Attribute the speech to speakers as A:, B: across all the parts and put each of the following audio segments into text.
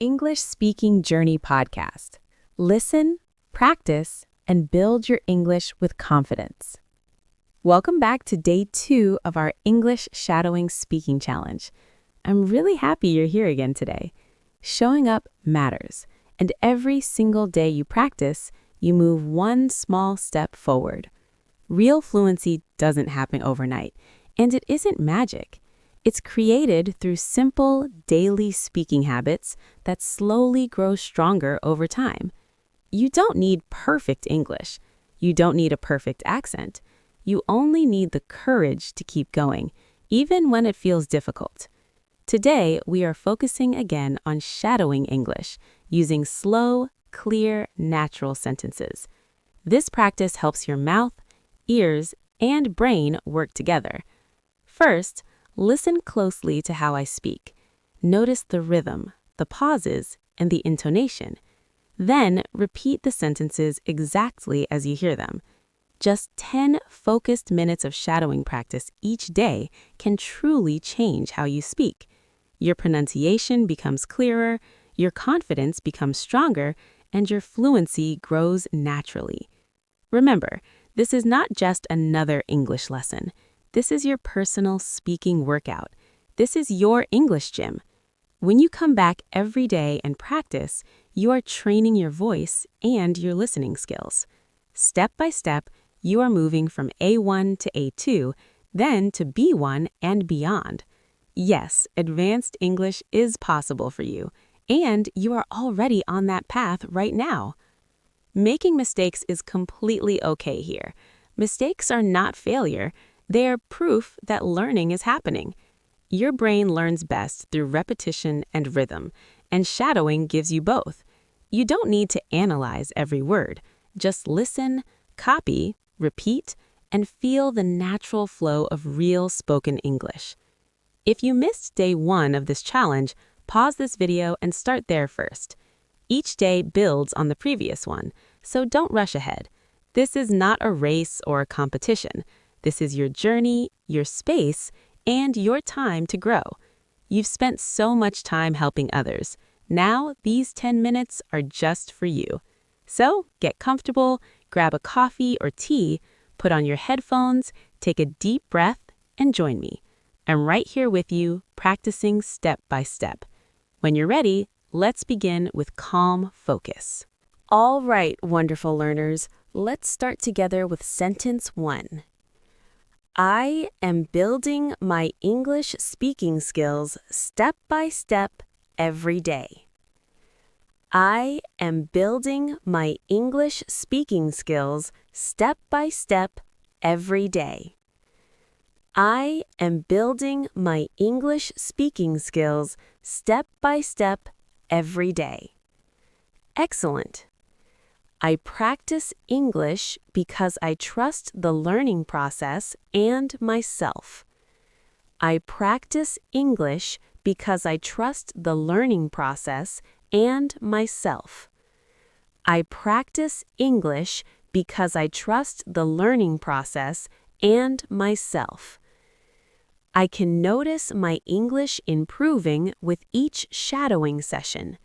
A: English Speaking Journey podcast. Listen, practice, and build your English with confidence. Welcome back to day 2 of our English Shadowing Speaking Challenge. I'm really happy you're here again today. Showing up matters, and every single day you practice, you move one small step forward. Real fluency doesn't happen overnight, and it isn't magic. It's created through simple, daily speaking habits that slowly grow stronger over time. You don't need perfect English. You don't need a perfect accent. You only need the courage to keep going, even when it feels difficult. Today, we are focusing again on shadowing English, using slow, clear, natural sentences. This practice helps your mouth, ears, and brain work together. First, listen closely to how I speak. Notice the rhythm, the pauses, and the intonation. Then, repeat the sentences exactly as you hear them. Just 10 focused minutes of shadowing practice each day can truly change how you speak. Your pronunciation becomes clearer, your confidence becomes stronger, and your fluency grows naturally. Remember, this is not just another English lesson. This is your personal speaking workout. This is your English gym. When you come back every day and practice, you are training your voice and your listening skills. Step by step, you are moving from A1 to A2, then to B1 and beyond. Yes, advanced English is possible for you, and you are already on that path right now. Making mistakes is completely okay here. Mistakes are not failure. They are proof that learning is happening. Your brain learns best through repetition and rhythm, and shadowing gives you both. You don't need to analyze every word. Just listen, copy, repeat, and feel the natural flow of real spoken English. If you missed day 1 of this challenge, pause this video and start there first. Each day builds on the previous one, so don't rush ahead. This is not a race or a competition. This is your journey, your space, and your time to grow. You've spent so much time helping others. Now, these 10 minutes are just for you. So, get comfortable, grab a coffee or tea, put on your headphones, take a deep breath, and join me. I'm right here with you, practicing step by step. When you're ready, let's begin with calm focus. All right, wonderful learners, let's start together with sentence 1. I am building my English speaking skills step by step every day. I am building my English speaking skills step by step every day. I am building my English speaking skills step by step every day. Excellent. I practice English because I trust the learning process and myself. I practice English because I trust the learning process and myself. I practice English because I trust the learning process and myself. I can notice my English improving with each shadowing session.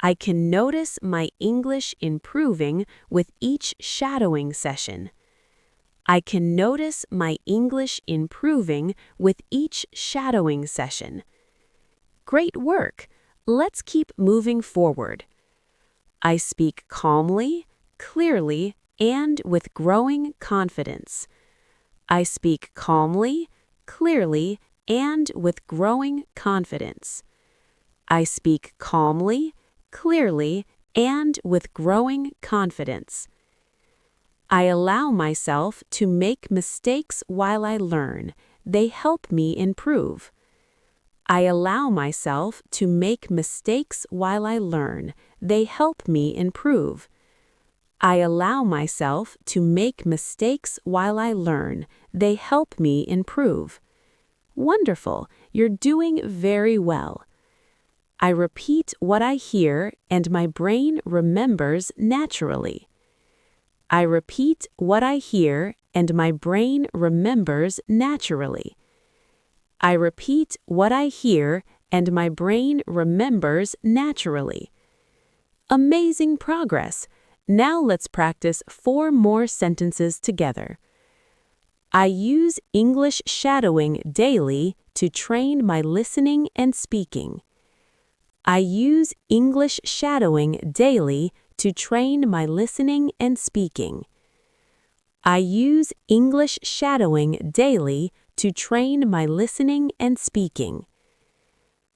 A: I can notice my English improving with each shadowing session. I can notice my English improving with each shadowing session. Great work! Let's keep moving forward. I speak calmly, clearly, and with growing confidence. I speak calmly, clearly, and with growing confidence. I speak calmly, clearly, and with growing confidence. I allow myself to make mistakes while I learn. They help me improve. I allow myself to make mistakes while I learn. They help me improve. I allow myself to make mistakes while I learn. They help me improve. Wonderful. You're doing very well. I repeat what I hear and my brain remembers naturally. I repeat what I hear and my brain remembers naturally. I repeat what I hear and my brain remembers naturally. Amazing progress! Now let's practice 4 more sentences together. I use English shadowing daily to train my listening and speaking. I use English shadowing daily to train my listening and speaking. I use English shadowing daily to train my listening and speaking.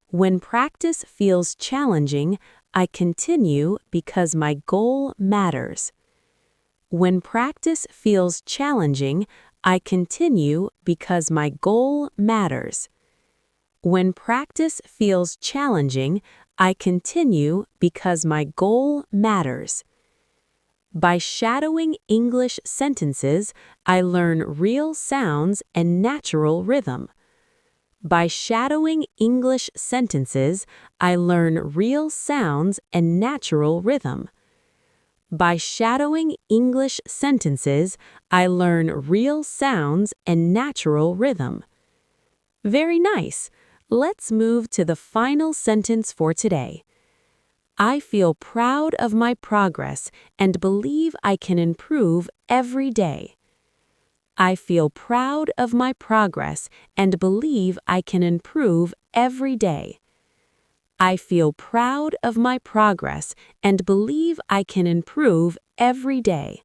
A: When practice feels challenging, I continue because my goal matters. When practice feels challenging, I continue because my goal matters. When practice feels challenging, I continue because my goal matters. By shadowing English sentences, I learn real sounds and natural rhythm. By shadowing English sentences, I learn real sounds and natural rhythm. By shadowing English sentences, I learn real sounds and natural rhythm. Very nice. Let's move to the final sentence for today. I feel proud of my progress and believe I can improve every day. I feel proud of my progress and believe I can improve every day. I feel proud of my progress and believe I can improve every day.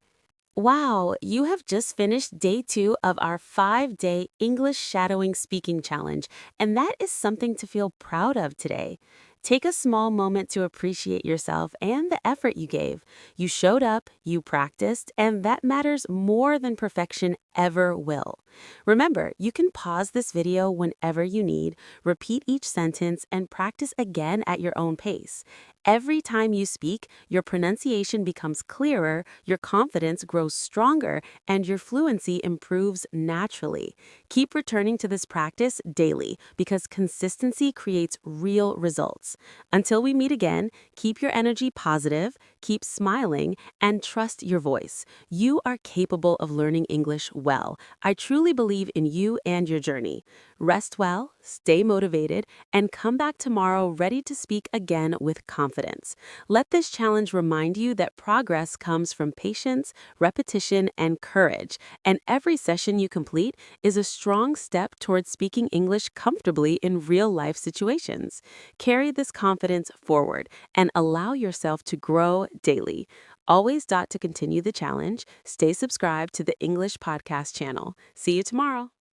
A: Wow, you have just finished day 2 of our 5-day English Shadowing Speaking Challenge, and that is something to feel proud of today. Take a small moment to appreciate yourself and the effort you gave. You showed up, you practiced, and that matters more than perfection ever will. Remember, you can pause this video whenever you need, repeat each sentence, and practice again at your own pace. Every time you speak, your pronunciation becomes clearer, your confidence grows stronger, and your fluency improves naturally. Keep returning to this practice daily because consistency creates real results. Until we meet again, keep your energy positive, keep smiling, and trust your voice. You are capable of learning English well. I truly believe in you and your journey. Rest well, stay motivated, and come back tomorrow ready to speak again with confidence. Let this challenge remind you that progress comes from patience, repetition, and courage, and every session you complete is a strong step towards speaking English comfortably in real-life situations. Carry this confidence forward and allow yourself to grow daily. Always to continue the challenge, stay subscribed to the English Podcast channel. See you tomorrow.